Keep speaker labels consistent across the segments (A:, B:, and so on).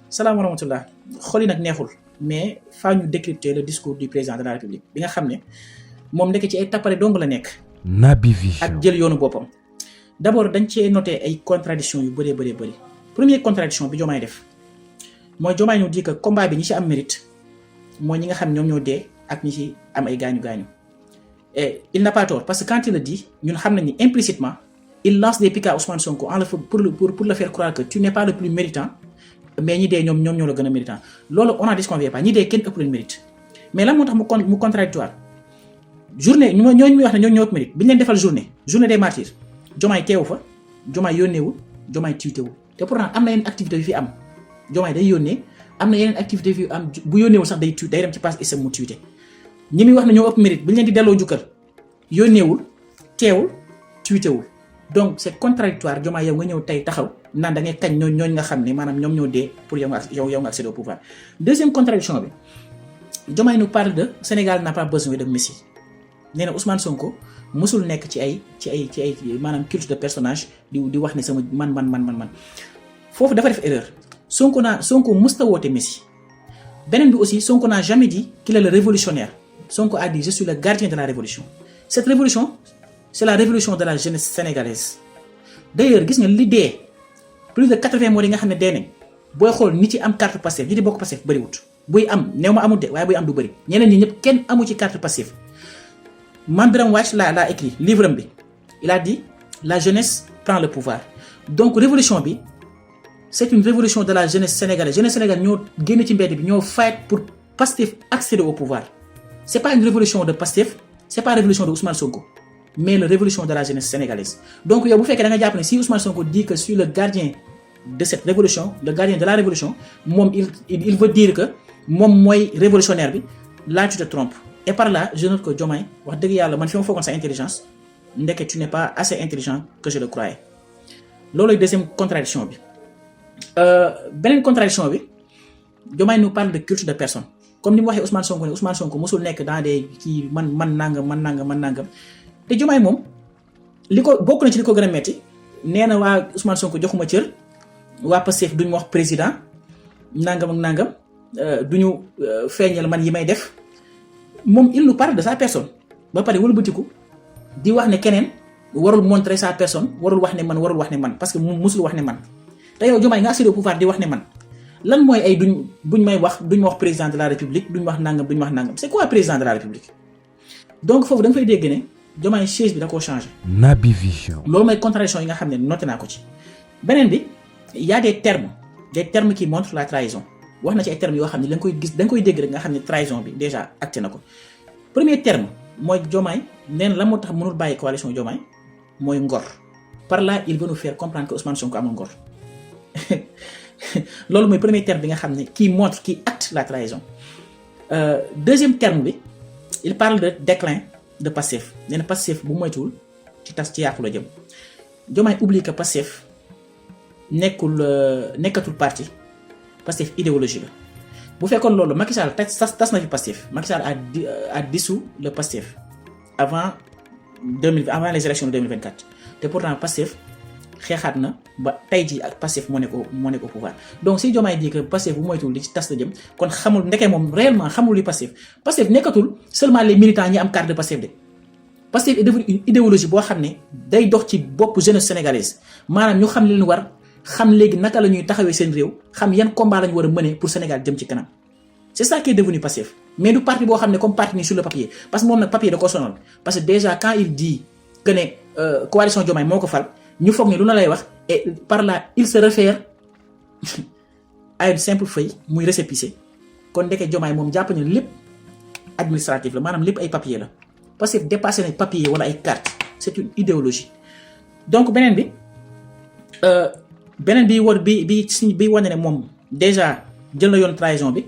A: salaam wa rahmatullah xool yi nag neexul mais faa ñu décrypter le discours du président de la république bi nga xam ne moom nekk ci ay tappale dong la nekk.
B: Naby Vision
A: ak jël yoonu boppam. d'abord dañ cee noté ay contradictions yu bëree bëri première contradiction bi Diomaye def mooy Diomaye ñu dit que combat bi ñi ci am mérite mooy ñi nga xam ñoom ñoo dee ak ñi ci am ay gaañu-gaañu et il n'a pas tort parce que quand il le dit ñun xam nañ ni implicitement il lance des pics à Ousmane Sonko pour le faire croire que tu n'es pas le plus méritant. mais ñi dee ñoom ñoo la gën a méritant loolu on n'en disconvient pas ñi dee kenn ëpp leen mérite mais lan moo tax mu contradictoire journée ñooñu muy wax ne ñoo ëpp mérite bi ñu leen defal journée des martyrs Diomaye teewu fa Diomaye yónneewul Diomaye tiitewul te pourtant am na yeneen activité yu fi am Diomaye day yónnee am na yeneen activité yu fi am bu yónneewul sax day dem ci page ISEM mu tiite ñi muy wax ne ñoo ëpp mérite bi ñu leen di delloo njukkal yónneewul teewul tiitewul donc c'est contradictoire Diomaye yow nga ñëw tey taxaw naan da ngay kañ ñooñ nga xam ne maanaam ñoom ñoo dee pour yow nga accéder au pouvoir. Deuxième contradiction bi Diomaye nous parle de Sénégal n'a pas besoin de Messie nee na Ousmane Sonko mësul nekk ci ay maanaam culte de personnage di wax ne sama man foofu dafa def erreur Sonko mësta woote Messie. beneen bi aussi Sonko n'a jamais dit qu'il est le révolutionnaire Sonko a dit je suis le gardien de la révolution cette révolution c'est la révolution de la jeunesse sénégalaise d'ailleurs gis nga li dee plus de 80 mois yi nga xam ne dee nañ booy xool ñi ci am carte Pastef ñi di bokk Pastef bëriwut buy am néew ma amul de waaye buy am du bëri ñeneen ñi ñëpp kenn amu ci carte Pastef Mame Birame Wathie l'a écrit livre am bi il a dit la jeunesse prend le pouvoir donc révolution bi c'est une révolution de la jeunesse sénégalaise ñoo génn ci mbedd bi ñoo fight pour Pastef accéder au pouvoir c'est pas une révolution de Pastef c'est pas une révolution de Ousmane Sonko mais la révolution de la jeunesse sénégalaise donc yow bu fekkee da nga jàpp ne si Ousmane Sonko dit que je suis le gardien de cette révolution le gardien de la révolution moom il veut dire que moom mooy révolutionnaire bi là tu te trompes et par là je note que Diomaye wax dëgg yàlla man fi ma foogoon sa intelligence ndeke tu n'es pas assez intelligent que je le croyais loolu deuxième contradiction bi beneen contradiction bi Diomaye nous parle de culte de personne comme ni mu waxee Ousmane Sonko mosul nekk dans des kii man nangam te Diomaye moom li ko bokk na ci li ko gën a metti nee na waa Ousmane Sonko joxuma cër waa Pastef duñu wax président nangam ak nangam duñu feeñal man yi may def moom il nous parle de sa personne ba pare wëlbatiku di wax ne keneen warul montrer sa personne warul wax ne man parce que mu musul wax ne man te yow Diomaye nga accéder au pouvoir di wax ne man lan mooy ay buñ may wax duñ ma wax président de la république duñ wax nangam c'est quoi président de la république donc foofu da nga fay dégg ne Diomaye chaise bi da koo changé.
B: Naby Vision.
A: loolu mooy contradiction yi nga xam ne noté naa ko ci beneen bi y a des termes qui montrent la trahison wax na ci ay termes yoo xam ne da nga koy dégg rek nga xam ne trahison bi déjà acté na ko premier terme mooy Diomaye nee na la moo tax mënul bàyyi coalition Diomaye mooy ngor par là il veut nous faire comprendre que Ousmane Sonko amul ngor loolu mooy premier terme bi nga xam ne qui acte la trahison deuxième terme bi il parle de déclin de Pastef nee na Pastef bu moytuwul ci yàqu la jëm Diomaye oublie que Pastef nekkatul parti Pastef idéologie la bu fekkoon loolu Macky Sall tas na fi Pastef Macky Sall a dissous le Pastef avant les élections de 2024 te pourtant Pastef xeexaat na ba tey jii ak Pastef moo nekk au pouvoir donc si Diomaye dit que Pastef bu moytuwul di ci tas la jëm kon xamul ndeke moom réellement xamul li Pastef nekkatul seulement les militants ñi am carte de Pastef de Pastef est devenu une idéologie boo xam ne day dox ci bopp jeunesse sénégalaise maanaam ñu xam leen war xam léegi naka la ñuy taxawee seen réew xam yan combat la ñu war a mener pour Sénégal jëm ci kanam c'est ça qui est devenu Pastef mais du parti boo xam ne comme parti nii sur le papier parce que moom nag papier da ko sonal parce que déjà quand il dit que ne coalition Diomaye moo ko fal ñu foog ne lu na lay wax et par là il se réfère à une simple feuille muy récépissé kon ndeke Diomaye moom jàpp ne lépp administratif la maanaam lépp ay papier la parce que dépassé na papier wala ay carte c'est une idéologie donc beneen bi wane ne moom déjà jël na yoon trahison bi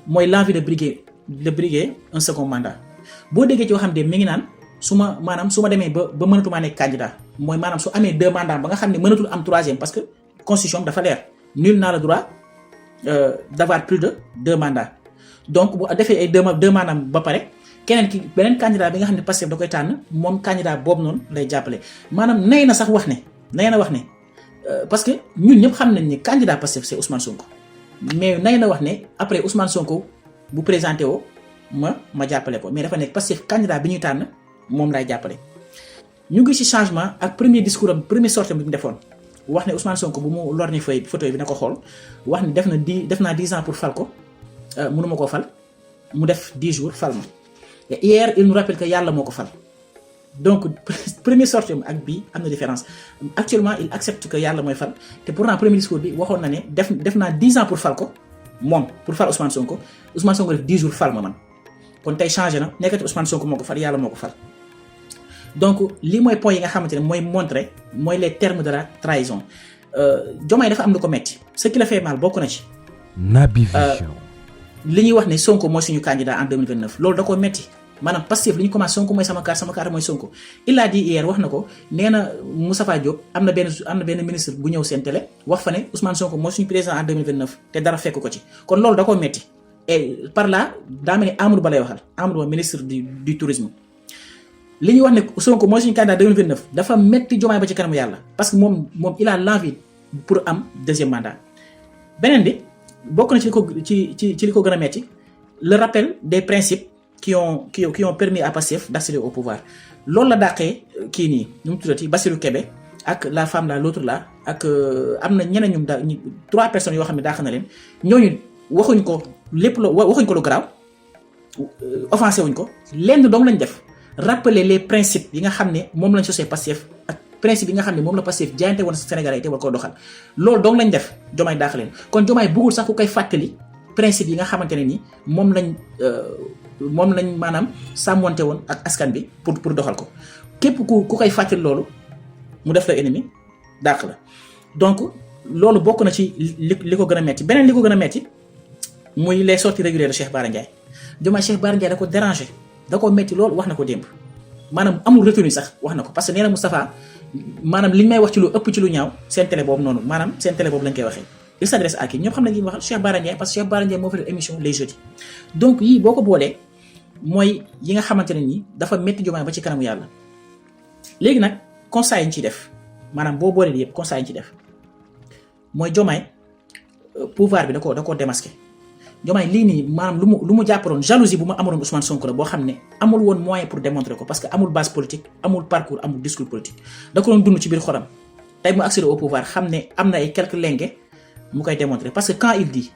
A: mooy l'envie de briguer un second mandat boo déggee ci waxam de mi ngi naan su ma demee ba mënatumaa nekk candidat mooy maanaam su amee 2 mandats ba nga xam ne mënatul am 3e parce que constitution dafa leer nul n'a le droit d'avoir plus de 2 mandats donc bu defee ay 2 mandats ba pare beneen candidat bi nga xam ne Pastef da koy tànn moom candidat boobu noonu lay jàppale maanaam nay na wax ne parce que ñun ñëpp xam nañ ni candidat Pastef c'est Ousmane Sonko mais nay na wax ne après Ousmane Sonko bu présenté woo ma jàppale ko mais dafa nekk Pastef candidat bi ñuy tànn moom laay jàppale. ñu ngi ci changement ak premier discours am premier sortie bi mu defoon wax ne Ousmane Sonko bu mu lor ni fay photo bi na ko xool wax ne def naa 10 ans pour fal ko mënuma koo fal mu def 10 jours fal ma et hier il nous rappelle que yàlla moo ko fal. donc premier sortie ak bii am na différence actuellement il accepte que yàlla mooy fal te pourtant premier discours bi waxoon na ne def naa 10 ans pour fal ko moom pour fal Ousmane Sonko def 10 jours fal ma man kon tey changé na nekkati Ousmane Sonko moo ko fal yàlla moo ko fal. donc lii mooy point yi nga xamante ne mooy montrer mooy les termes de la trahison Diomaye dafa am lu ko metti ce qui la fait mal bokk na ci.
B: Naby Vision.
A: li ñuy wax ne Sonko mooy suñu candidat en 2029 loolu da koo metti maanaam Pastef li ñu commencé Sonko mooy sama carte mooy Sonko il a dit hier wax na ko nee na Moustapha Diop am na benn ministre bu ñëw seen télé wax fa ne Ousmane Sonko mooy suñu président en 2029 te dara fekk ko ci kon loolu da koo metti et par là daa mel ni Amadou Ba lay waxal Amadou Ba ministre du tourisme li ñuy wax ne Sonko mooy suñu candidat 2029 dafa metti Diomaye ba ci kanamu yàlla parce que moom il a l'envie pour am deuxième mandat. beneen bi bokk na ci li ko gën a metti le rappel des principes qui ont permis à Pastef d'accéder au pouvoir loolu la dàqee kii nii ñu mu tuddati Bassirou Kébé ak la femme là l'autre là ak am na ñeneen ñum daal 3 personnes yoo xam ne dàq na leen ñooñu waxuñ ko lépp waxuñ ko lu garaaw offensé wuñ ko lenn dong lañ def rappeler les principes yi nga xam ne moom lañ sosee Pastef ak principe yi nga xam ne moom la Pastef jaayante woon Sénégalais yi te war koo doxal loolu dong lañ def Diomaye dàq leen kon Diomaye bëggul sax ku koy fàttali principe yi nga xamante ne ni moom lañ maanaam sàmmonte woon ak askan bi pour doxal ko képp ku koy fàttali loolu mu def la ennemi dàq la donc loolu bokk na ci li ko gën a metti beneen li ko gën a metti muy les sorties régulières de Cheikh Bara Ndiaye Diomaye Cheikh Bara Ndiaye da ko déranger da ko metti loolu wax na ko démb maanaam amul retenu sax wax na ko parce que nee na Moustapha maanaam liñ may wax ci lu ëpp ci lu ñaaw seen télé boobu noonu maanaam seen télé boobu lañ koy waxee il s'adresse à qui ñoom xam nañ li wax Cheikh Bara Ndiaye parce que Cheikh Bara Ndiaye moo fa def émission les jeudis donc yii boo ko boolee mooy yi nga xamante ne nii dafa metti Diomaye ba ci kanamu yàlla léegi nag constat yi ñu ciy def maanaam boo boolee yëpp constat yi ñu ciy def mooy Diomaye pouvoir bi da koo démasqué Diomaye lii nii maanaam lu mu jàpparoon jalousie bu ma amaloon Ousmane Sonko la boo xam ne amul woon moyen pour démontrer ko parce que amul base politique amul parcours amul discours politique da ko doon dund ci biir xolam tey mu accéder au pouvoir xam ne am na ay quelques lengue mu koy démontrer parce que quand il dit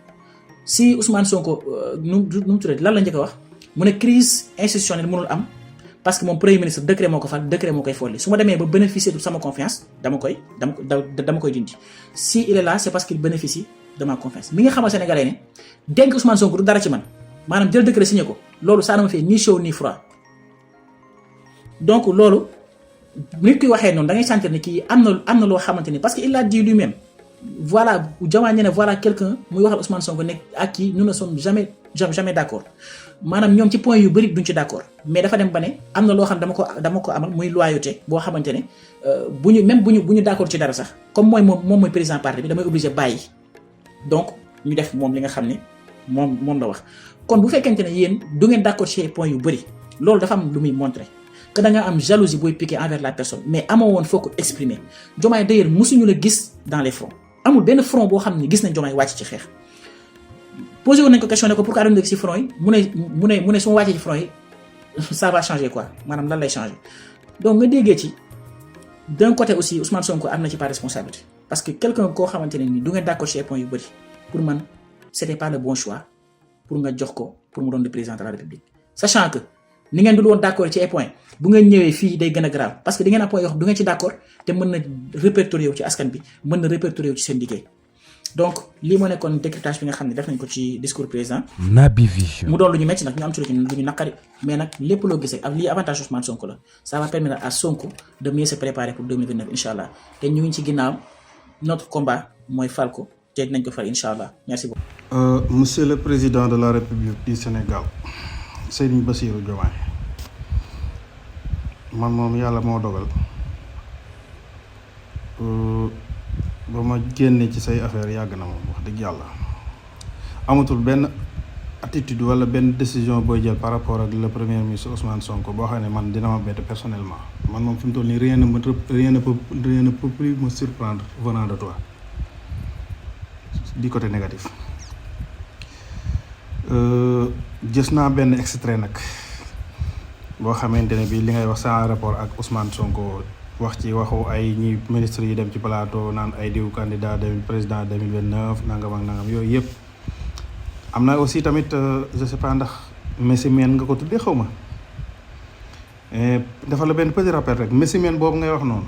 A: si Ousmane Sonko nu mu tuddee lan la njëkk a wax mu ne crise institutionnelle mënul am parce que moom premier ministre décret moo ko fal décret moo koy folli su ma demee ba bénéficier de sama confiance dama koy dindi si il est là c'est parce qu'il bénéficie de ma confiance mi nga xamal Sénégalais ne dénk Ousmane Sonko du dara ci man maanaam jël décret signé ko loolu ça ne me fait ni chaud ni froid donc loolu nit ki waxee noonu da ngay sentir ne kii am na loo xamante ni parce que il a dit lui-même voilà Diomaye ne voilà quelqu'un muy waxal Ousmane Sonko nekk ak kii nous ne sommes jamais d'accord maanaam ñoom ci point yu bëri duñ ci d'accord mais dafa dem ba ne am na loo xam dama ko amal muy loyauté boo xamante ne bu ñu d'accord ci dara sax comme moom mooy président parti bi damay obligé bàyyi donc ñu def moom li nga xam ne moom la wax kon bu fekkente ne yéen du ngeen d'accord ci point yu bëri loolu dafa am lu muy montrer que da nga am jalousie booy piqué envers la personne mais amoo woon foo ko exprimer Diomaye d'ailleurs musuñu la gis dans les fronts amul benn front boo xam ne gis nañ Diomaye wàcc ci xeex posé woon nañ ko question ne ko pourquoi dañu nekk ci front yi mu ne su ma wàccee ci front yi ça va changer quoi maanaam lan lay changer donc nga déggee ci d'un côté aussi Ousmane Sonko am na ci pas responsabilité parce que quelqu'un koo xamante ne ni du ngeen d'accord ci point yu bëri pour man c'était pas le bon choix pour nga jox ko pour mu doon le président de la République sachant que ni ngeen dul woon d'accord ci ay point bu ngeen ñëwee fii day gën a grave parce que di ngeen am point yoo xam du ngeen ci d'accord te mën na répertorier wu ci askan bi mën na répertorier wu ci seen liggéey donc lii moo nekkoon décryptage bi nga xam ne def nañ ko ci discours président
B: Naby Vision
A: mu doon lu ñu metti nag ñu am ci lu ñu naqari mais nag lépp loo gisee ak lii avantage Ousmane Sonko la ça va permettre à Sonko de mieux se préparer pour 2029 incha allah te ñu ngi ci ginnaaw notre combat mooy fal ko te dinañ ko fal incha allah merci beaucoup.
C: Monsieur le président de la République du Sénégal Serigne Bassirou Diomaye man moom yàlla moo dogal ba ma génne ci say affaire yàgg na moom wax dëgg yàlla amatul benn attitude wala benn décision booy jël par rapport ak le premier ministre Ousmane Sonko boo xam ne man dina ma bett personnellement man moom fi mu toll nii rien ne peut plus me surprendre venant de toi du côté négatif gis naa benn extrait nag boo xamante ne bii li ngay wax sans rapport ak Ousmane Sonko wax ci waxu ay ñi ministre yi dem ci plateau naan ay diw candidat de président 2029 nangam ak nangam yooyu yëpp am na aussi tamit je sais pas ndax messimène nga ko tuddee xaw ma dafa la benn petit rappel rek messimène boobu ngay wax noonu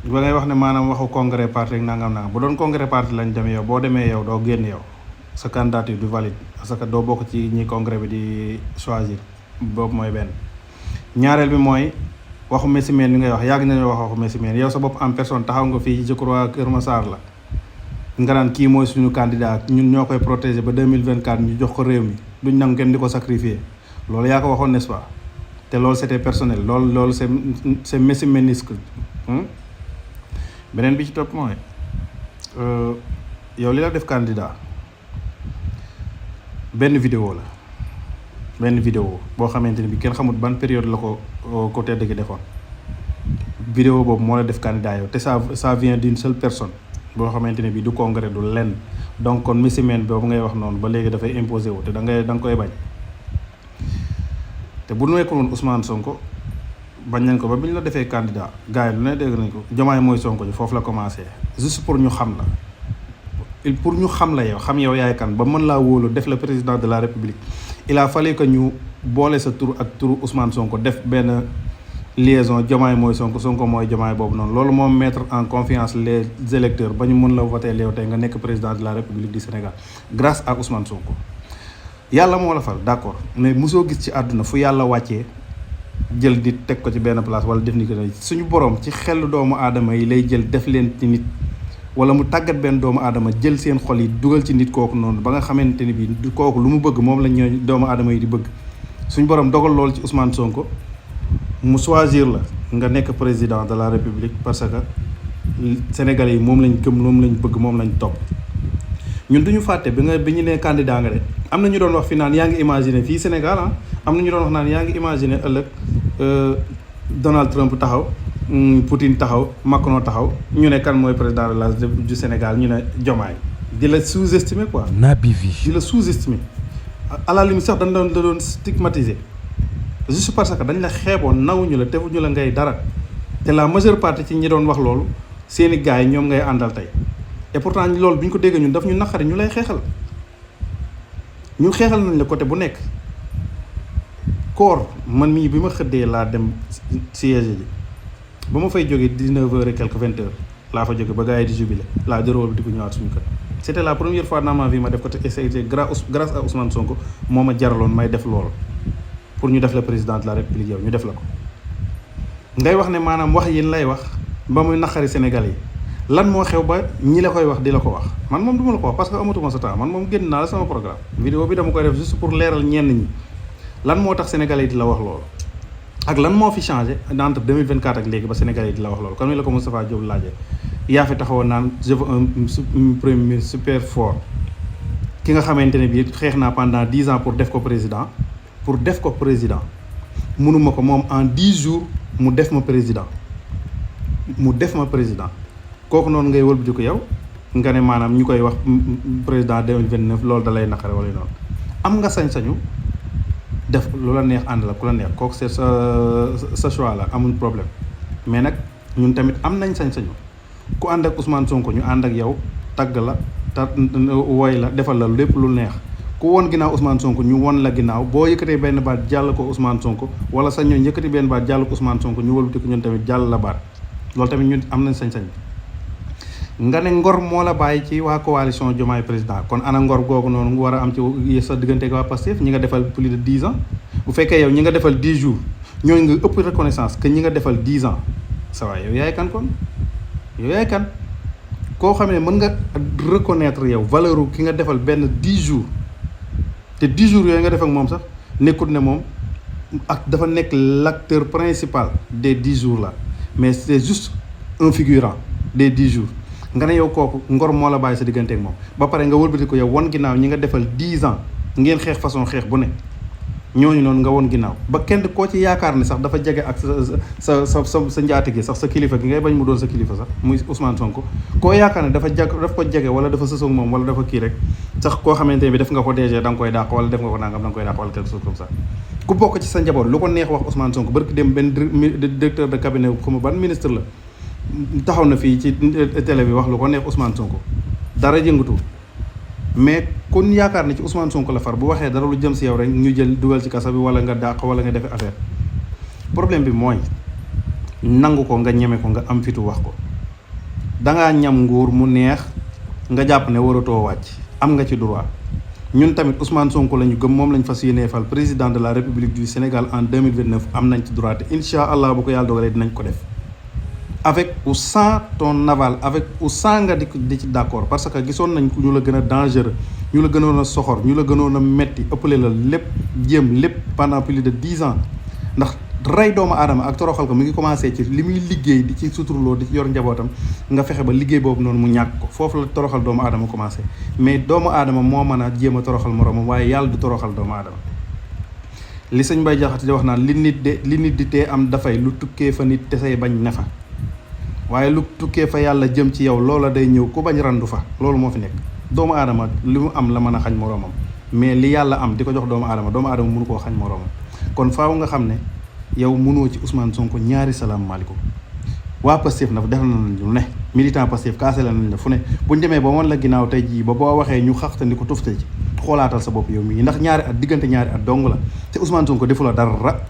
C: ba ngay wax ne maanaam waxu congrès parti rek nangam bu doon congrès parti lañ demee yow boo demee yow doo génn yow sa candidature du valide parce que doo bokk ci ñi congrès bi di choisir boobu mooy benn. ñaareel bi mooy waxu messimène li ngay wax yàgg nañu wax waxu messimène yow sa bopp en personne taxaw nga fii je crois Kër Massar la nga naan kii mooy suñu candidat ñun ñoo koy protéger ba 2024 ñu jox ko réew mi duñ nangu kenn di ko sacrifier loolu yaa ko waxoon n'est-ce pas te loolu c'était personnel loolu c'est messiménisque. beneen bi ci topp mooy yow li la def candidat benn vidéo boo xamante ni bi kenn xamut ban période la ko tedd gi defoon vidéo boobu moo la def candidat yow te ça vient d'une seule personne boo xamante ne bi du congrès du lenn donc kon messimène boobu ngay wax noonu ba léegi dafay imposer wu te da nga koy bañ te bu nekkul woon Ousmane Sonko bañ nañ ko ba bi ñu la defee candidat gars yi lu ne dégg nañ ko Diomaye mooy Sonko ji foofu la commencé juste pour ñu xam la pour ñu xam la yow xam yow yaay kan ba mën laa wóolu def la président de la république il a fallu que ñu boole sa tur ak turu Ousmane Sonko def benn liaison Diomaye mooy Sonko mooy Diomaye boobu noonu loolu moom mettre en confiance les électeurs ba ñu mën la voter yow tey nga nekk président de la république du Sénégal grâce à Ousmane Sonko yàlla moo la fal d'accord mais mosoo gis ci àdduna fu yàlla wàccee jël di teg ko ci benn place wala def ni ko suñu borom ci xel doomu aadama yi lay jël def leen ci nit wala mu tàggat benn doomu aadama jël seen xol yi dugal ci nit kooku noonu ba nga xamante ni bii kooku lu mu bëgg moom la ñu doomu aadama yi di bëgg suñu borom dogal loolu ci Ousmane Sonko mu choisir la nga nekk président de la république parce que sénégalais yi moom lañ gëm moom lañ bëgg moom lañ topp ñun duñu fàtte bi ñu nee candidat nga de am na ñu doon wax fi naan yaa ngi imaginer fii Sénégal am na ñu doon wax naan yaa ngi imaginer ëllëg Donald Trump taxaw Poutine taxaw Macron taxaw ñu ne kan mooy président du Sénégal ñu ne Diomaye di la sous-estimer quoi.
B: Naby Vision
C: di la sous-estimer à la limite sax dañ doon stigmatiser juste parce que dañ la xeeboon nawuñu la tefuñu la ngay dara te la majeure partie ci ñi doon wax loolu seeni gars yi ñoom ngay àndal tey et pourtant loolu bi ñu ko déggee ñun daf ñu naqari ñu lay xeexal ñu xeexal nañ la côté bu nekk koor man mii bi ma xëddee laa dem siège ji ba ma fay jógee 19h et quelques 20h laa fa jóge ba gars yi di jubilé laa jërëwal di ko ñëwaat suñu kër c'était la première fois dans ma vie ma def ko te c'était grâce à Ousmane Sonko moo ma jaraloon may def loolu pour ñu def la président de la république yow ñu def la ko ngay wax ne maanaam wax yi lay wax ba muy naqari Sénégalais yi lan moo xew ba ñi la koy wax di la ko wax man moom du ma la ko wax parce que amatuma sa temps man moom génn naa la sama programme vidéo bi dama koy def juste pour leeral ñenn ñi lan moo tax Sénégalais yi di la wax loolu ak lan moo fi changé entre 2024 ak léegi ba Sénégalais yi di la wax loolu comme ni la ko Moustapha Diop laajee yaa fi taxawoon naan je veux un premier ministre super fort ki nga xamante ne bii xeex naa pendant 10 ans pour def ko président mënuma ko moom en 10 jours mu def ma président kooku noonu ngay wëlbati ko yow nga ne maanaam ñu koy wax président 2029 loolu da lay naqare wala noonu am nga sañ-sañu def lu la neex ànd la ku la neex kooku c'est sa choix la amul problème mais nag ñun tamit am nañ sañ-sañu ku ànd ak Ousmane Sonko ñu ànd ak yow tagg la woy la defal la lépp lu neex ku won ginnaaw Ousmane Sonko ñu won la ginnaaw boo yëkkatee benn baat jàll ko Ousmane Sonko wala sa ñooñ yëkkati benn baat jàll ko Ousmane Sonko ñu wëlbati ko ñun tamit jàll la baat loolu tamit ñun am nañ sañ-sañ nga ne ngor moo la bàyyi ci waa coalition Diomaye président kon ana ngor googu noonu war a am ci sa diggante ak waa Pastef ñi nga defal plus de 10 ans bu fekkee yow ñi nga defal 10 jours ñooñu nga ëpp reconnaissance que ñi nga defal 10 ans sa waay yow yaay kan kon yow yaay kan koo xam ne mën nga reconnaître yow valeur ki nga defal benn 10 jours te 10 jours yooyu nga def ak moom sax nekkut ne moom ak dafa nekk l'acteur principal des 10 jours là mais c'est juste un figurant des 10 jours nga ne yow kooku ngor moo la bàyyi sa diggante ak moom ba pare nga wëlbati ko yow wan ginnaaw ñi nga defal 10 ans ngeen xeex façon xeex bu ne ñooñu noonu nga woon ginnaaw ba kenn koo ci yaakaar ne sax dafa jege ak sa njaatige sax sa kilifa gi ngay bañ mu doon sa kilifa sax muy Ousmane Sonko koo yaakaar ne daf ko jege wala dafa sësoog moom wala dafa kii rek sax koo xamante ne bi def nga ko DG da nga koy dàq wala def nga ko nangam da nga koy dàq wala quelque chose comme ça ku bokk ci sa njaboot lu ko neex wax Ousmane Sonko barki dem benn directeur de cabinet xuma ban ministre la taxaw na fii ci télé bi wax lu ko neex Ousmane Sonko dara jëngatu mais kon yaakaar ne ci Ousmane Sonko la far bu waxee dara lu jëm si yow rek ñu jël dugal ci kaso bi wala nga dàq wala nga defe affaire problème bi mooy nangu ko nga ñeme ko nga am fitu wax ko dangaa ñam nguur mu neex nga jàpp ne waratoo wàcc am nga ci droit ñun tamit Ousmane Sonko la ñu gëm moom lañ fas yéenee fal président de la République du Sénégal en 2029 am nañ ci droit te incha allah bu ko yàlla dogalee dinañ ko def avec ou sans ton aval avec ou sans nga di ci d'accord parce que gisoon nañ ñu la gën a dangereux ñu la gënoon a soxor ñu la gënoon a metti ëppale la lépp jéem lépp pendant plus de 10 ans ndax rey doomu aadama ak toroxal ko mu ngi commencé ci li muy liggéey di ci suturloo di ci yor njabootam nga fexe ba liggéey boobu noonu mu ñàkk ko foofu la toroxal doomu aadama commencé mais doomu aadama moo mën a jéem a toroxal moroomam waaye yàlla du toroxal doomu aadama li sëñ Bay Jaxate di wax naan li nit di tee am dafay lu tukkee fa nit te say bañ ne fa waaye lu tukkee fa yàlla jëm ci yow loola day ñëw ku bañ randu fa loolu moo fi nekk doomu aadama li mu am la mën a xañ moroomam mais li yàlla am di ko jox doomu aadama mënu koo xañ moroomam kon faaw nga xam ne yow mënoo ci Ousmane Sonko ñaari salaamaaleykum waa Pastef nag def nañ lu ne militant Pastef kaase la nañ la fu ne buñ demee ba woon la ginnaaw tey jii ba boo waxee ñu xaxtandi ko tufte ci xoolaatal sa bopp yow mii ndax diggante ñaari at dong la te Ousmane Sonko defu la dara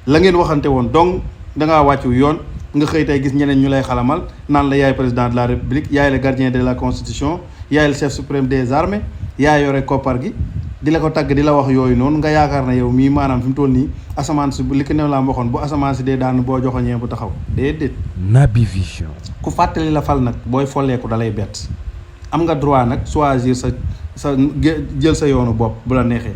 C: la ngeen waxante woon dong dangaa wàccu yoon nga xëy tey gis ñeneen ñu lay xalamal naan la yaay président de la République yaay le gardien de la constitution yaay le chef suprême des armées yaay yore koppar gi di la ko tagg di la wax yooyu noonu nga yaakaar ne yow mii maanaam fi mu toll nii asamaan si li ko new laa waxoon bu asamaan si dee daan boo joxoñee bu taxaw déedéet.
B: Naby Vision.
C: ku fàttali la fal nag booy folleeku dalay bett am nga droit nag choisir sa jël sa yoonu bopp bu la neexee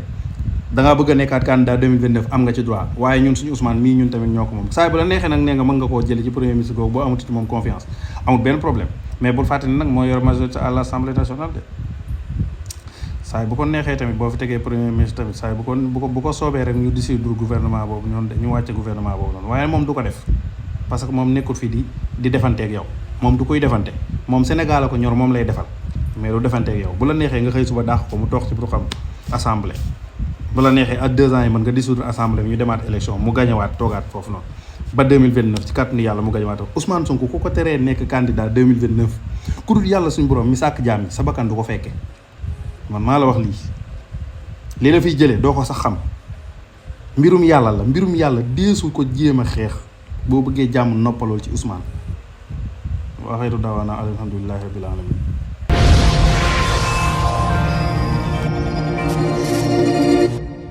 C: da ngaa bëgg a nekkaat candidat 2029 am nga ci droit waaye ñun suñu Ousmane mii ñun tamit ñoo ko moom saa bu la neexee nag nee nga mën nga koo jëlee ci premier ministre boobu boo amut ci moom confiance amul benn problème mais bul fàttali nag moo yor majorité à l'Assemblée nationale de saay bu ko neexee tamit boo fi tegee premier ministre tamit saay bu ko soobee rek ñu dissoudre gouvernement boobu ñoom ñu wàcce gouvernement boobu noonu waaye moom du ko def parce que moom nekkul fii di defanteeg yow moom du koy defante moom Sénégal la ko ñor moom lay defal mais du defanteeg yow bu la neexee nga xëy suba dàq ko mu toog ci bu xam assemblée bu la neexee ak 2 ans yi mën nga dissoudre assemblée bi ñu demaat élection mu gañawaat toogaat foofu noonu ba 2029 ci kàttanu yàlla mu gañawaat Ousmane Sonko ku ko teree nekk candidat 2029 ku dul yàlla suñu borom mi sàkk jaam yi sa bakkan du ko fekkee man maa la wax lii la fiy jëlee doo ko sax xam mbirum yàlla deesu ko jéem a xeex boo bëggee jàmm noppalool ci Ousmane waxeetu daawaana alhamdulillahi rabbil alamin